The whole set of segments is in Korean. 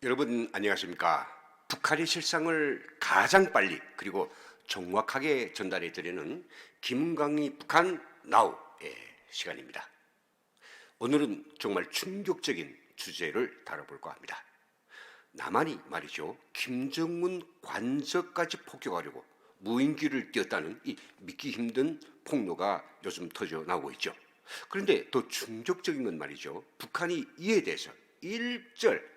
여러분 안녕하십니까? 북한의 실상을 가장 빨리 그리고 정확하게 전달해 드리는 김은광의 북한 나우의 시간입니다. 오늘은 정말 충격적인 주제를 다뤄볼까 합니다. 남한이 말이죠, 김정은 관저까지 폭격하려고 무인기를 띄웠다는 이 믿기 힘든 폭로가 요즘 터져 나오고 있죠. 그런데 더 충격적인 건 말이죠, 북한이 이에 대해서 일절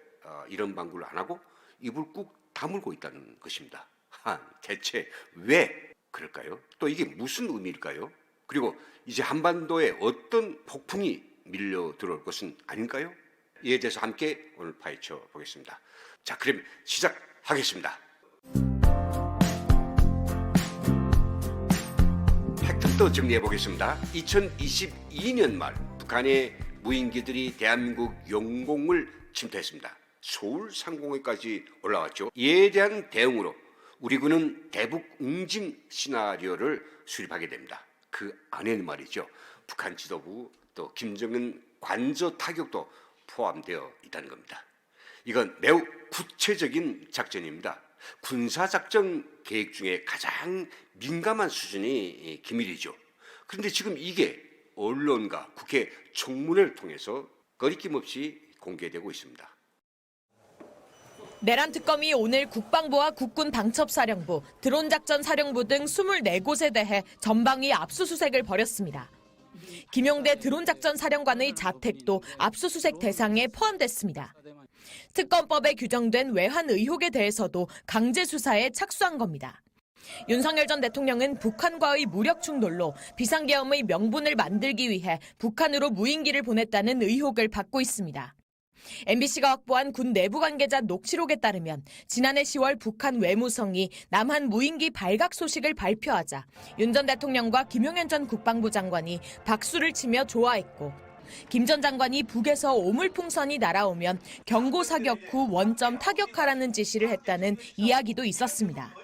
이런 방구를 안 하고 입을 꾹 다물고 있다는 것입니다. 대체 왜 그럴까요? 또 이게 무슨 의미일까요? 그리고 이제 한반도에 어떤 폭풍이 밀려 들어올 것은 아닌가요? 이에 대해서 함께 오늘 파헤쳐 보겠습니다. 자, 그럼 시작하겠습니다. 팩트부터 정리해 보겠습니다. 2022년 말 북한의 무인기들이 대한민국 영공을 침투했습니다. 서울 상공에까지 올라왔죠. 이에 대한 대응으로 우리 군은 대북 응징 시나리오를 수립하게 됩니다. 그 안에는 말이죠, 북한 지도부 또 김정은 관저 타격도 포함되어 있다는 겁니다. 이건 매우 구체적인 작전입니다. 군사작전 계획 중에 가장 민감한 수준이 기밀이죠. 그런데 지금 이게 언론과 국회 청문회를 통해서 거리낌 없이 공개되고 있습니다. 내란 특검이 오늘 국방부와 국군 방첩사령부, 드론작전 사령부 등 24곳에 대해 전방위 압수수색을 벌였습니다. 김용대 드론작전 사령관의 자택도 압수수색 대상에 포함됐습니다. 특검법에 규정된 외환 의혹에 대해서도 강제 수사에 착수한 겁니다. 윤석열 전 대통령은 북한과의 무력 충돌로 비상계엄의 명분을 만들기 위해 북한으로 무인기를 보냈다는 의혹을 받고 있습니다. MBC가 확보한 군 내부 관계자 녹취록에 따르면 지난해 10월 북한 외무성이 남한 무인기 발각 소식을 발표하자 윤 전 대통령과 김용현 전 국방부 장관이 박수를 치며 좋아했고, 김 전 장관이 북에서 오물풍선이 날아오면 경고 사격 후 원점 타격하라는 지시를 했다는 이야기도 있었습니다.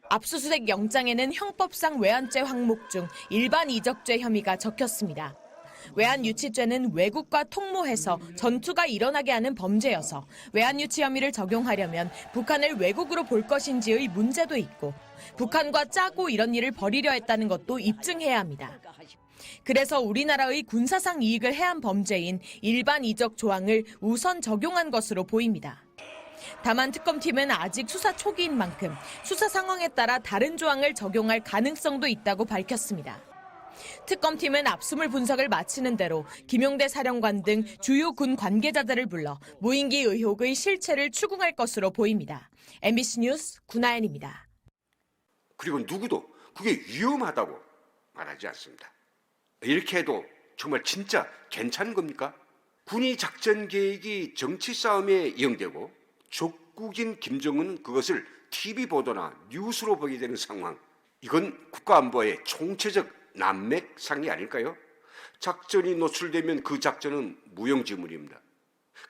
압수수색 영장에는 형법상 외환죄 항목 중 일반 이적죄 혐의가 적혔습니다. 외환유치죄는 외국과 통모해서 전투가 일어나게 하는 범죄여서 외환유치 혐의를 적용하려면 북한을 외국으로 볼 것인지의 문제도 있고, 북한과 짜고 이런 일을 벌이려 했다는 것도 입증해야 합니다. 그래서 우리나라의 군사상 이익을 해한 범죄인 일반 이적 조항을 우선 적용한 것으로 보입니다. 다만 특검팀은 아직 수사 초기인 만큼 수사 상황에 따라 다른 조항을 적용할 가능성도 있다고 밝혔습니다. 특검팀은 압수물 분석을 마치는 대로 김용대 사령관 등 주요 군 관계자들을 불러 무인기 의혹의 실체를 추궁할 것으로 보입니다. MBC 뉴스 구나연입니다. 그리고 누구도 그게 위험하다고 말하지 않습니다. 이렇게 해도 정말 진짜 괜찮은 겁니까? 군이 작전 계획이 정치 싸움에 이용되고 적국인 김정은은 그것을 TV 보도나 뉴스로 보게 되는 상황. 이건 국가안보의 총체적 난맥상이 아닐까요? 작전이 노출되면 그 작전은 무용지물입니다.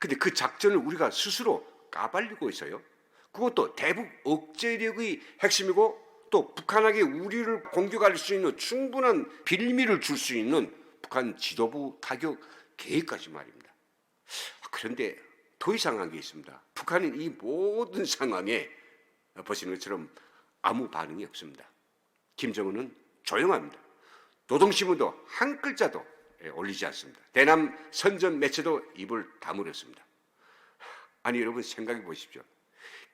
근데 그 작전을 우리가 스스로 까발리고 있어요. 그것도 대북 억제력의 핵심이고, 또 북한에게 우리를 공격할 수 있는 충분한 빌미를 줄 수 있는 북한 지도부 타격 계획까지 말입니다. 그런데 더 이상한 게 있습니다. 북한은 이 모든 상황에 보시는 것처럼 아무 반응이 없습니다. 김정은은 조용합니다. 노동신문도 한 글자도 올리지 않습니다. 대남 선전 매체도 입을 다물었습니다. 아니, 여러분 생각해 보십시오.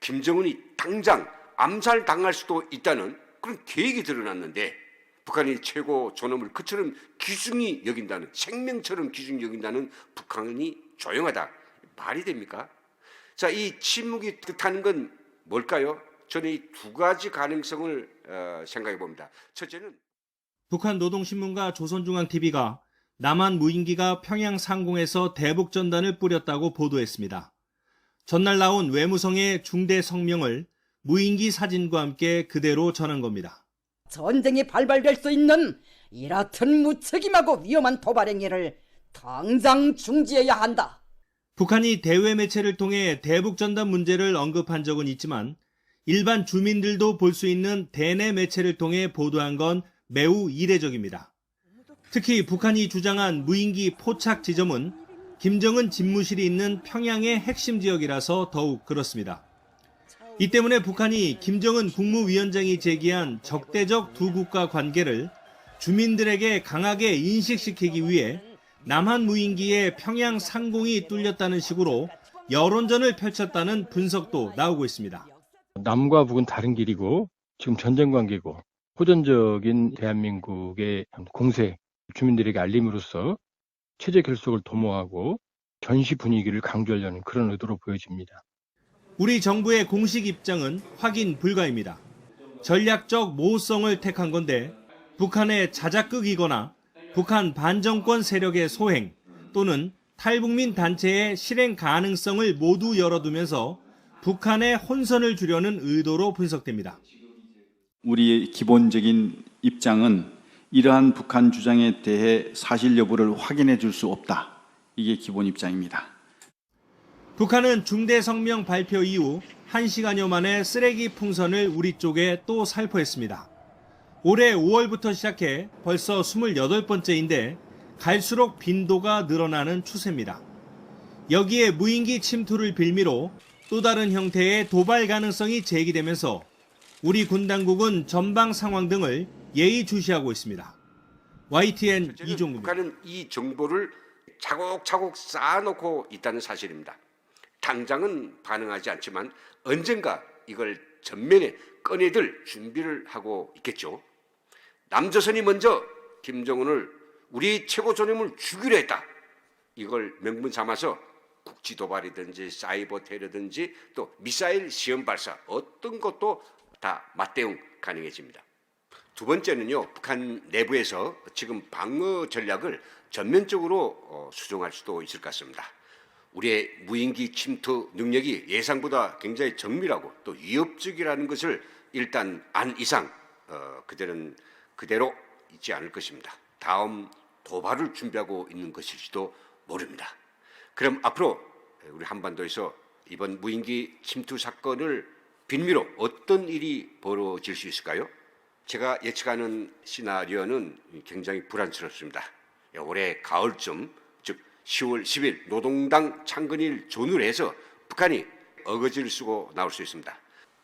김정은이 당장 암살당할 수도 있다는 그런 계획이 드러났는데 북한이 최고 존엄을 그처럼 귀중히 여긴다는, 생명처럼 귀중히 여긴다는 북한이 조용하다. 말이 됩니까? 자, 이 침묵이 뜻하는 건 뭘까요? 저는 이 두 가지 가능성을 생각해 봅니다. 첫째는 북한 노동신문과 조선중앙TV가 남한 무인기가 평양 상공에서 대북전단을 뿌렸다고 보도했습니다. 전날 나온 외무성의 중대 성명을 무인기 사진과 함께 그대로 전한 겁니다. 전쟁이 발발될 수 있는 이 같은 무책임하고 위험한 도발 행위를 당장 중지해야 한다. 북한이 대외 매체를 통해 대북전단 문제를 언급한 적은 있지만 일반 주민들도 볼 수 있는 대내 매체를 통해 보도한 건 매우 이례적입니다. 특히 북한이 주장한 무인기 포착 지점은 김정은 집무실이 있는 평양의 핵심 지역이라서 더욱 그렇습니다. 이 때문에 북한이 김정은 국무위원장이 제기한 적대적 두 국가 관계를 주민들에게 강하게 인식시키기 위해 남한 무인기에 평양 상공이 뚫렸다는 식으로 여론전을 펼쳤다는 분석도 나오고 있습니다. 남과 북은 다른 길이고 지금 전쟁 관계고 호전적인 대한민국의 공세 주민들에게 알림으로써 체제 결속을 도모하고 전시 분위기를 강조하려는 그런 의도로 보여집니다. 우리 정부의 공식 입장은 확인 불가입니다. 전략적 모호성을 택한 건데 북한의 자작극이거나 북한 반정권 세력의 소행 또는 탈북민 단체의 실행 가능성을 모두 열어두면서 북한의 혼선을 주려는 의도로 분석됩니다. 우리의 기본적인 입장은 이러한 북한 주장에 대해 사실 여부를 확인해 줄 수 없다. 이게 기본 입장입니다. 북한은 중대 성명 발표 이후 1시간여 만에 쓰레기 풍선을 우리 쪽에 또 살포했습니다. 올해 5월부터 시작해 벌써 28번째인데 갈수록 빈도가 늘어나는 추세입니다. 여기에 무인기 침투를 빌미로 또 다른 형태의 도발 가능성이 제기되면서 우리 군 당국은 전방 상황 등을 예의주시하고 있습니다. YTN 이종구입니다. 북한은 이 정보를 차곡차곡 쌓아놓고 있다는 사실입니다. 당장은 반응하지 않지만 언젠가 이걸 전면에 꺼내들 준비를 하고 있겠죠. 남조선이 먼저 김정은을 우리 최고 존엄을 죽이려 했다. 이걸 명분 삼아서 국지 도발이든지 사이버 테러든지 또 미사일 시험 발사 어떤 것도 다 맞대응 가능해집니다. 두 번째는요, 북한 내부에서 지금 방어 전략을 전면적으로 수정할 수도 있을 것 같습니다. 우리의 무인기 침투 능력이 예상보다 굉장히 정밀하고 또 위협적이라는 것을 일단 안 이상 그들은 그대로 있지 않을 것입니다. 다음 도발을 준비하고 있는 것일지도 모릅니다. 그럼 앞으로 우리 한반도에서 이번 무인기 침투 사건을 빌미로 어떤 일이 벌어질 수 있을까요? 제가 예측하는 시나리오는 굉장히 불안스럽습니다. 올해 가을쯤, 즉 10월 10일 노동당 창건일 전후로 해서 북한이 어거지를 쓰고 나올 수 있습니다.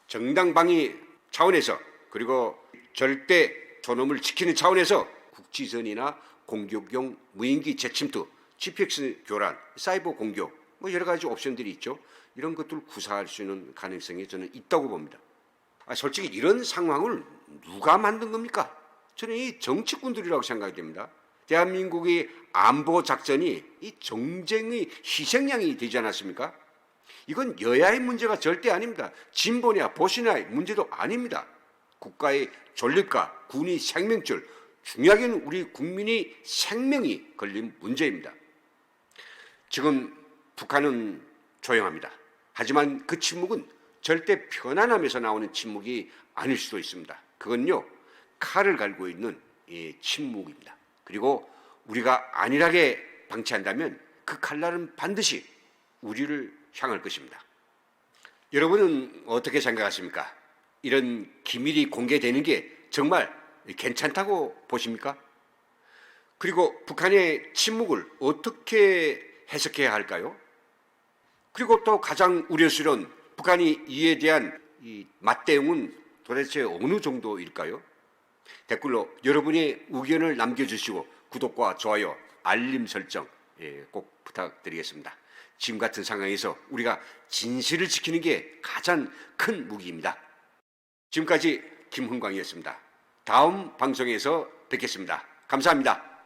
정당 방위 차원에서 그리고 절대 존엄을 지키는 차원에서 국지선이나 공격용 무인기 재침투, GPX 교란, 사이버 공격 뭐 여러 가지 옵션들이 있죠. 이런 것들을 구사할 수 있는 가능성이 저는 있다고 봅니다. 솔직히 이런 상황을 누가 만든 겁니까? 저는 이 정치꾼들이라고 생각이 됩니다. 대한민국의 안보 작전이 이 정쟁의 희생양이 되지 않았습니까? 이건 여야의 문제가 절대 아닙니다. 진보냐 보수냐의 문제도 아닙니다. 국가의 존립과 군의 생명줄, 중요하게는 우리 국민의 생명이 걸린 문제입니다. 지금 북한은 조용합니다. 하지만 그 침묵은 절대 편안함에서 나오는 침묵이 아닐 수도 있습니다. 그건요, 칼을 갈고 있는 침묵입니다. 그리고 우리가 안일하게 방치한다면 그 칼날은 반드시 우리를 향할 것입니다. 여러분은 어떻게 생각하십니까? 이런 기밀이 공개되는 게 정말 괜찮다고 보십니까? 그리고 북한의 침묵을 어떻게 해석해야 할까요? 그리고 또 가장 우려스러운 북한이 이에 대한 이 맞대응은 도대체 어느 정도일까요? 댓글로 여러분의 의견을 남겨주시고 구독과 좋아요, 알림 설정 꼭 부탁드리겠습니다. 지금 같은 상황에서 우리가 진실을 지키는 게 가장 큰 무기입니다. 지금까지 김흥광이었습니다. 다음 방송에서 뵙겠습니다. 감사합니다.